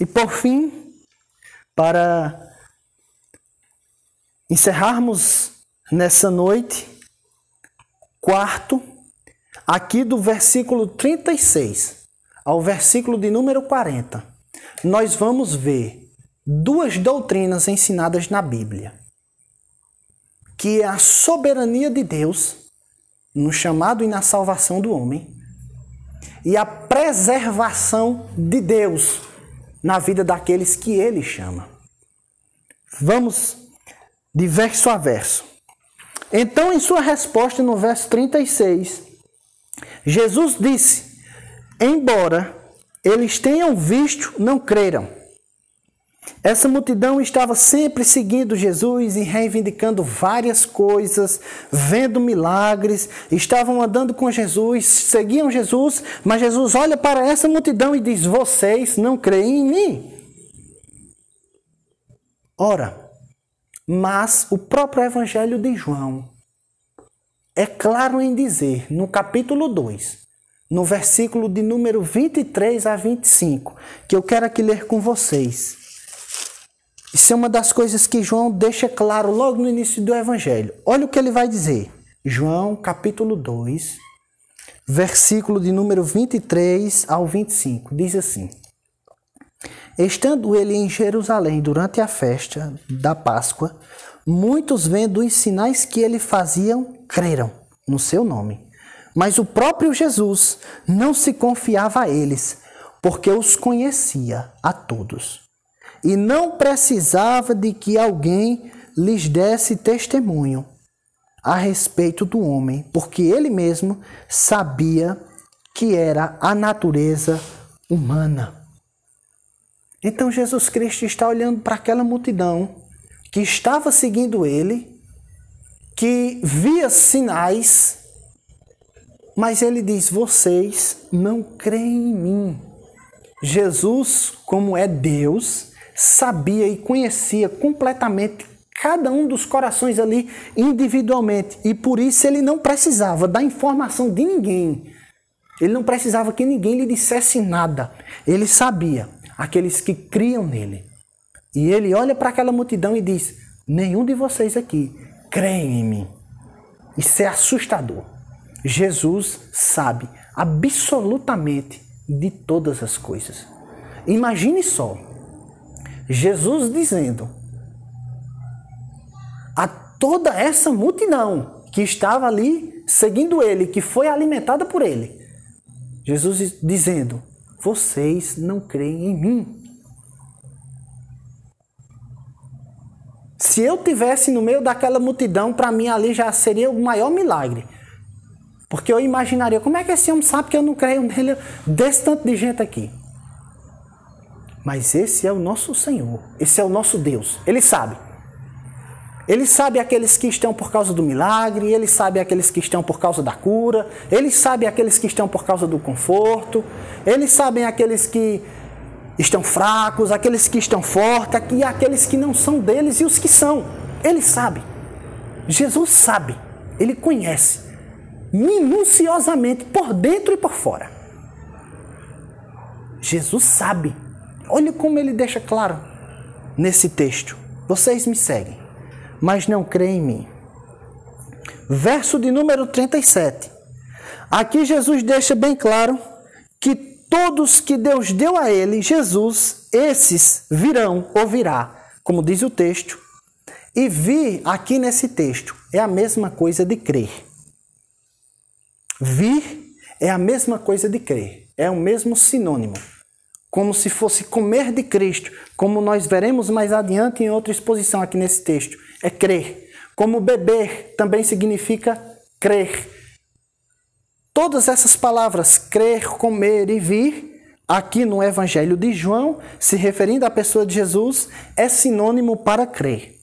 E por fim, para encerrarmos nessa noite, quarto, aqui do versículo 36 ao versículo de número 40, nós vamos ver duas doutrinas ensinadas na Bíblia, que é a soberania de Deus no chamado e na salvação do homem e a preservação de Deus na vida daqueles que Ele chama. Vamos de verso a verso. Então, em sua resposta, no verso 36, Jesus disse: embora eles tenham visto, não creram. Essa multidão estava sempre seguindo Jesus e reivindicando várias coisas, vendo milagres, estavam andando com Jesus, seguiam Jesus, mas Jesus olha para essa multidão e diz: vocês não creem em mim? Ora, mas o próprio Evangelho de João é claro em dizer, no capítulo 2, no versículo de número 23 a 25, que eu quero aqui ler com vocês. Isso é uma das coisas que João deixa claro logo no início do Evangelho. Olha o que ele vai dizer. João, capítulo 2, versículo de número 23 ao 25. Diz assim: estando ele em Jerusalém durante a festa da Páscoa, muitos vendo os sinais que ele fazia, creram no seu nome. Mas o próprio Jesus não se confiava a eles, porque os conhecia a todos. E não precisava de que alguém lhes desse testemunho a respeito do homem, porque ele mesmo sabia que era a natureza humana. Então Jesus Cristo está olhando para aquela multidão que estava seguindo ele, que via sinais, mas ele diz: vocês não creem em mim. Jesus, como é Deus, sabia e conhecia completamente cada um dos corações ali individualmente. E por isso ele não precisava da informação de ninguém. Ele não precisava que ninguém lhe dissesse nada. Ele sabia aqueles que criam nele. E ele olha para aquela multidão e diz: nenhum de vocês aqui creem em mim. Isso é assustador. Jesus sabe absolutamente de todas as coisas. Imagine só, Jesus dizendo a toda essa multidão que estava ali seguindo ele, que foi alimentada por ele, Jesus dizendo: vocês não creem em mim. Se eu tivesse no meio daquela multidão, para mim ali já seria o maior milagre. Porque eu imaginaria: como é que esse homem sabe que eu não creio nele, desse tanto de gente aqui? Mas esse é o nosso Senhor, esse é o nosso Deus. Ele sabe. Ele sabe aqueles que estão por causa do milagre, ele sabe aqueles que estão por causa da cura, ele sabe aqueles que estão por causa do conforto, ele sabe aqueles que estão fracos, aqueles que estão fortes, e aqueles que não são deles e os que são. Ele sabe. Jesus sabe. Ele conhece minuciosamente, por dentro e por fora. Jesus sabe. Olha como ele deixa claro nesse texto. Vocês me seguem, mas não creem em mim. Verso de número 37. Aqui Jesus deixa bem claro que todos que Deus deu a ele, Jesus, esses virão ou virá, como diz o texto. E vir aqui nesse texto é a mesma coisa de crer. Vir é a mesma coisa de crer. É o mesmo sinônimo. Como se fosse comer de Cristo, como nós veremos mais adiante em outra exposição aqui nesse texto. É crer. Como beber também significa crer. Todas essas palavras, crer, comer e vir, aqui no Evangelho de João, se referindo à pessoa de Jesus, é sinônimo para crer.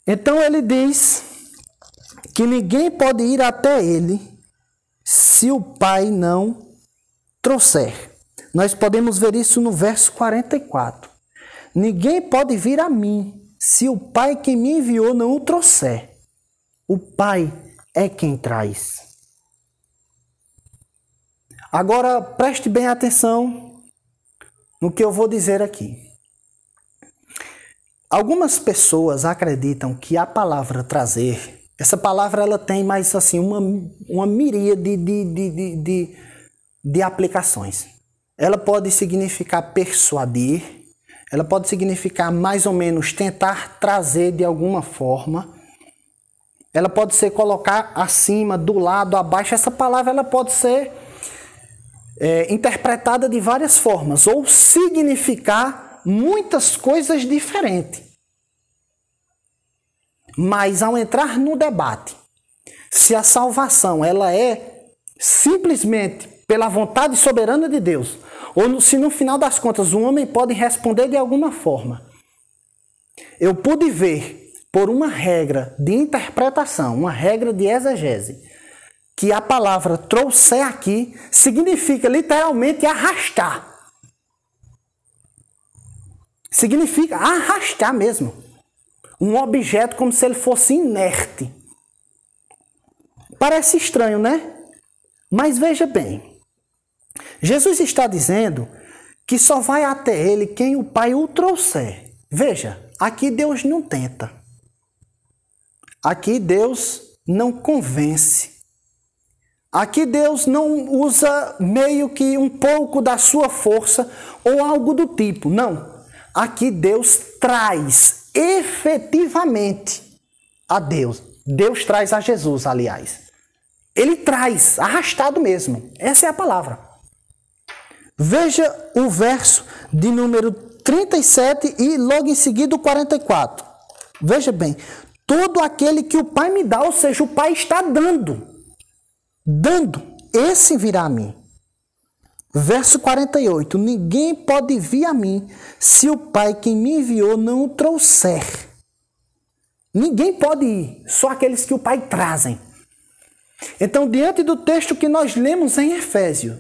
Então ele diz que ninguém pode ir até ele se o Pai não trouxer. Nós podemos ver isso no verso 44. Ninguém pode vir a mim se o Pai que me enviou não o trouxer. O Pai é quem traz. Agora preste bem atenção no que eu vou dizer aqui. Algumas pessoas acreditam que a palavra trazer, essa palavra ela tem mais assim uma miríade de aplicações. Ela pode significar persuadir, ela pode significar mais ou menos tentar trazer de alguma forma, ela pode ser colocar acima, do lado, abaixo. Essa palavra ela pode ser interpretada de várias formas ou significar muitas coisas diferentes. Mas ao entrar no debate, se a salvação ela é simplesmente pela vontade soberana de Deus, ou se no final das contas o homem pode responder de alguma forma, eu pude ver por uma regra de interpretação, uma regra de exegese, que a palavra trouxer aqui significa literalmente arrastar. Significa arrastar mesmo. Um objeto como se ele fosse inerte. Parece estranho, né? Mas veja bem. Jesus está dizendo que só vai até ele quem o Pai o trouxer. Veja, aqui Deus não tenta. Aqui Deus não convence. Aqui Deus não usa meio que um pouco da sua força ou algo do tipo. Não. Aqui Deus traz efetivamente a Deus. Deus traz a Jesus, aliás. Ele traz, arrastado mesmo. Essa é a palavra. Veja o verso de número 37 e logo em seguida o 44. Veja bem. Todo aquele que o Pai me dá, ou seja, o Pai está dando. Dando, esse virá a mim. Verso 48. Ninguém pode vir a mim se o Pai que me enviou não o trouxer. Ninguém pode ir, só aqueles que o Pai trazem. Então, diante do texto que nós lemos em Efésios,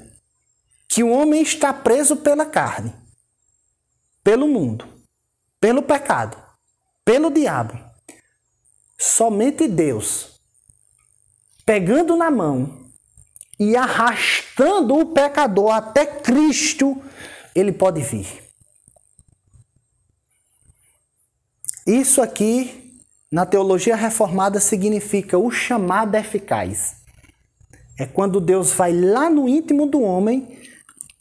que o homem está preso pela carne, pelo mundo, pelo pecado, pelo diabo, somente Deus, pegando na mão e arrastando o pecador até Cristo, ele pode vir. Isso aqui, na teologia reformada, significa o chamado eficaz. É quando Deus vai lá no íntimo do homem,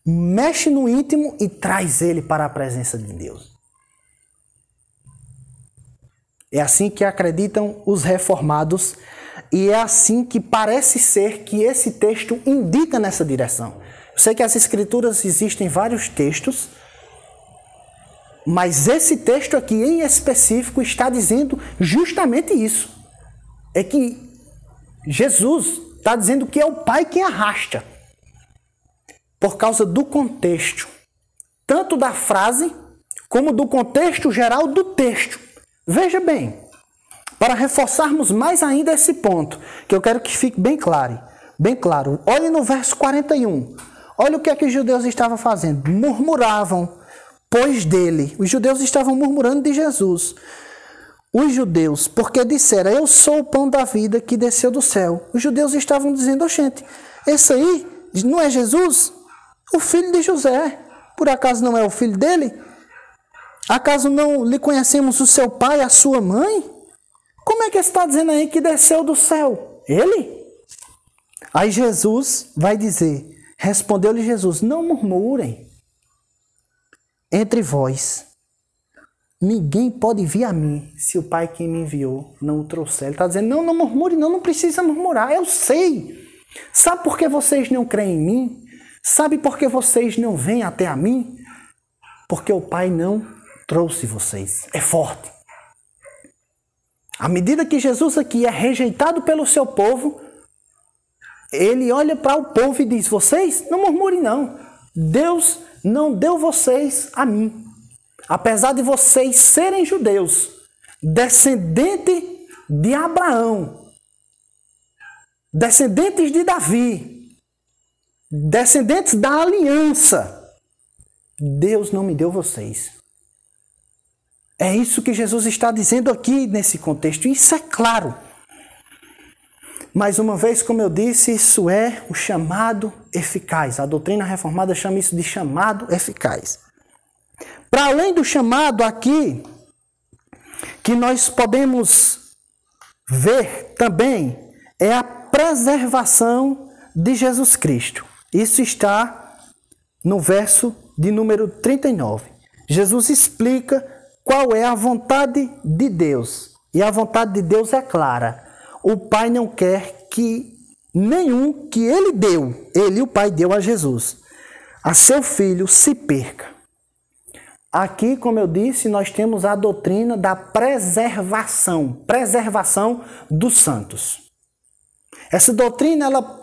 mexe no íntimo e traz ele para a presença de Deus. É assim que acreditam os reformados. E é assim que parece ser que esse texto indica nessa direção. Eu sei que as escrituras existem vários textos, mas esse texto aqui em específico está dizendo justamente isso. É que Jesus está dizendo que é o Pai quem arrasta. Por causa do contexto, tanto da frase como do contexto geral do texto. Veja bem. Para reforçarmos mais ainda esse ponto, que eu quero que fique bem claro. Olhe no verso 41. Olha o que é que os judeus estavam fazendo. Murmuravam, pois dele. Os judeus estavam murmurando de Jesus. Os judeus, porque disseram, eu sou o pão da vida que desceu do céu. Os judeus estavam dizendo, gente, esse aí não é Jesus? O filho de José. Por acaso não é o filho dele? Acaso não lhe conhecemos o seu pai, a sua mãe? Como é que está dizendo aí que desceu do céu? Ele? Aí Jesus vai dizer, respondeu-lhe Jesus, não murmurem entre vós. Ninguém pode vir a mim se o Pai que me enviou não o trouxer. Ele está dizendo, não murmure, não precisa murmurar, eu sei. Sabe por que vocês não creem em mim? Sabe por que vocês não vêm até a mim? Porque o Pai não trouxe vocês. É forte. À medida que Jesus aqui é rejeitado pelo seu povo, ele olha para o povo e diz, vocês não murmurem não. Deus não deu vocês a mim. Apesar de vocês serem judeus, descendente de Abraão, descendentes de Davi, descendentes da aliança, Deus não me deu vocês. É isso que Jesus está dizendo aqui nesse contexto. Isso é claro. Mais uma vez, como eu disse, isso é o chamado eficaz. A doutrina reformada chama isso de chamado eficaz. Para além do chamado aqui, que nós podemos ver também, é a preservação de Jesus Cristo. Isso está no verso de número 39. Jesus explica qual é a vontade de Deus. E a vontade de Deus é clara. O Pai não quer que nenhum que Ele deu, Ele, o Pai, deu a Jesus, a seu Filho, se perca. Aqui, como eu disse, nós temos a doutrina da preservação dos santos. Essa doutrina, ela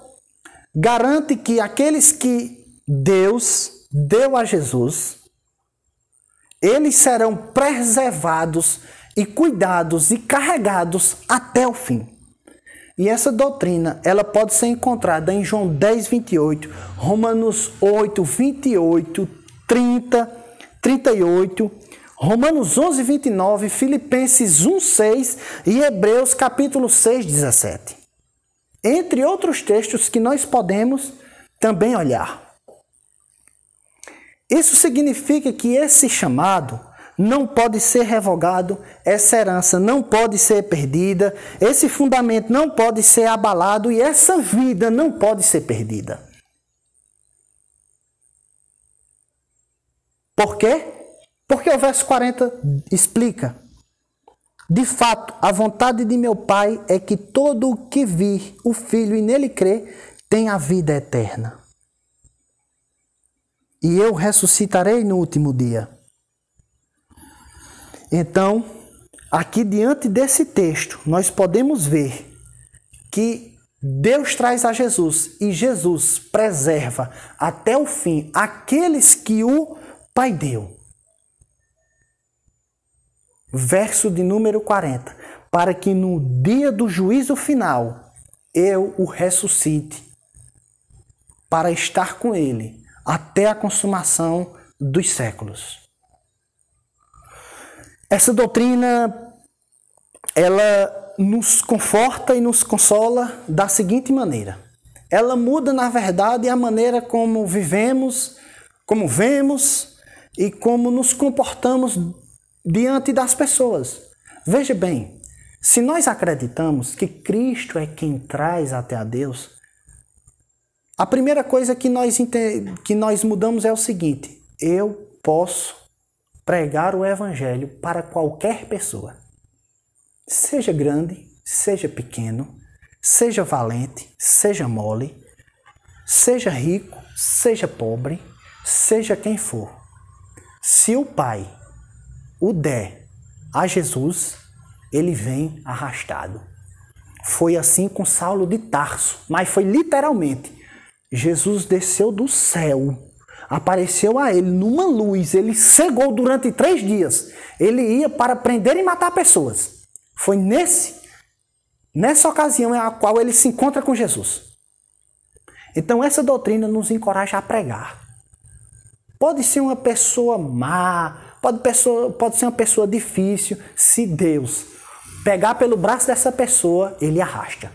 garante que aqueles que Deus deu a Jesus, eles serão preservados e cuidados e carregados até o fim. E essa doutrina, ela pode ser encontrada em João 10, 28, Romanos 8, 28, 30, 38, Romanos 11, 29, Filipenses 1, 6 e Hebreus capítulo 6, 17. Entre outros textos que nós podemos também olhar. Isso significa que esse chamado não pode ser revogado, essa herança não pode ser perdida, esse fundamento não pode ser abalado e essa vida não pode ser perdida. Por quê? Porque o verso 40 explica: de fato, a vontade de meu Pai é que todo o que vir o Filho e nele crê tenha a vida eterna. E eu ressuscitarei no último dia. Então, aqui diante desse texto, nós podemos ver que Deus traz a Jesus e Jesus preserva até o fim aqueles que o Pai deu. Verso de número 40. Para que no dia do juízo final eu o ressuscite para estar com ele até a consumação dos séculos. Essa doutrina, ela nos conforta e nos consola da seguinte maneira. Ela muda, na verdade, a maneira como vivemos, como vemos e como nos comportamos diante das pessoas. Veja bem, se nós acreditamos que Cristo é quem traz até a Deus, a primeira coisa que nós mudamos é o seguinte: eu posso pregar o Evangelho para qualquer pessoa. Seja grande, seja pequeno, seja valente, seja mole, seja rico, seja pobre, seja quem for. Se o Pai o der a Jesus, ele vem arrastado. Foi assim com Saulo de Tarso, mas foi literalmente. Jesus desceu do céu, apareceu a ele numa luz, ele cegou durante 3 dias. Ele ia para prender e matar pessoas. Foi nessa ocasião a qual ele se encontra com Jesus. Então essa doutrina nos encoraja a pregar. Pode ser uma pessoa má, pode ser uma pessoa difícil. Se Deus pegar pelo braço dessa pessoa, ele arrasta.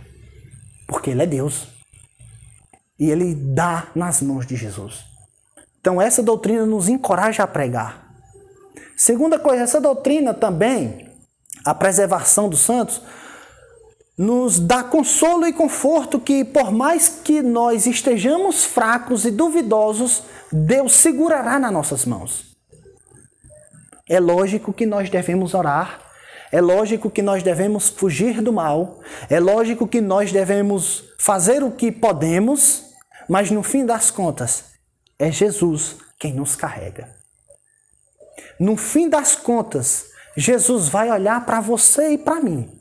Porque ele é Deus. E ele dá nas mãos de Jesus. Então essa doutrina nos encoraja a pregar. Segunda coisa, essa doutrina também, a preservação dos santos, nos dá consolo e conforto que, por mais que nós estejamos fracos e duvidosos, Deus segurará nas nossas mãos. É lógico que nós devemos orar, é lógico que nós devemos fugir do mal, é lógico que nós devemos fazer o que podemos, mas no fim das contas, é Jesus quem nos carrega. No fim das contas, Jesus vai olhar para você e para mim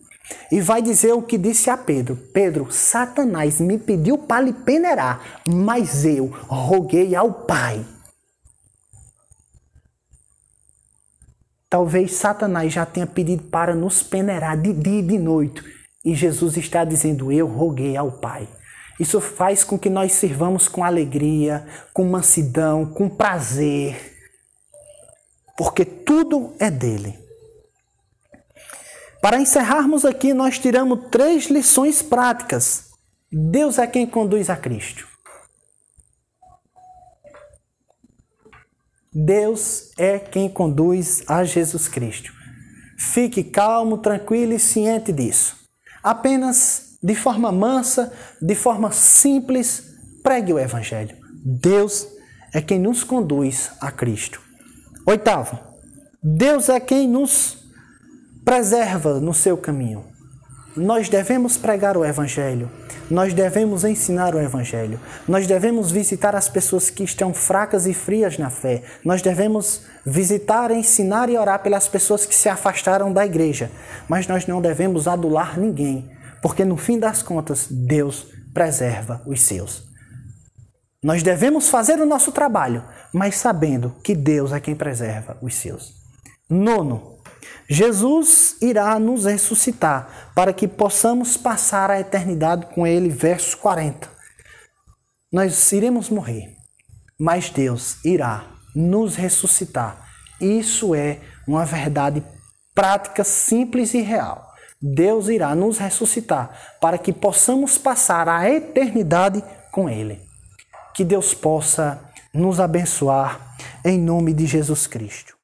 e vai dizer o que disse a Pedro: Pedro, Satanás me pediu para lhe peneirar, mas eu roguei ao Pai. Talvez Satanás já tenha pedido para nos peneirar de dia e de noite e Jesus está dizendo: eu roguei ao Pai. Isso faz com que nós sirvamos com alegria, com mansidão, com prazer, porque tudo é dele. Para encerrarmos aqui, nós tiramos 3 lições práticas. Deus é quem conduz a Cristo. Deus é quem conduz a Jesus Cristo. Fique calmo, tranquilo e ciente disso. Apenas de forma mansa, de forma simples, pregue o Evangelho. Deus é quem nos conduz a Cristo. Oitavo, Deus é quem nos preserva no seu caminho. Nós devemos pregar o Evangelho, nós devemos ensinar o Evangelho, nós devemos visitar as pessoas que estão fracas e frias na fé, nós devemos visitar, ensinar e orar pelas pessoas que se afastaram da igreja, mas nós não devemos adular ninguém, porque no fim das contas, Deus preserva os seus. Nós devemos fazer o nosso trabalho, mas sabendo que Deus é quem preserva os seus. Nono, Jesus irá nos ressuscitar para que possamos passar a eternidade com Ele. Verso 40. Nós iremos morrer, mas Deus irá nos ressuscitar. Isso é uma verdade prática, simples e real. Deus irá nos ressuscitar para que possamos passar a eternidade com Ele. Que Deus possa nos abençoar em nome de Jesus Cristo.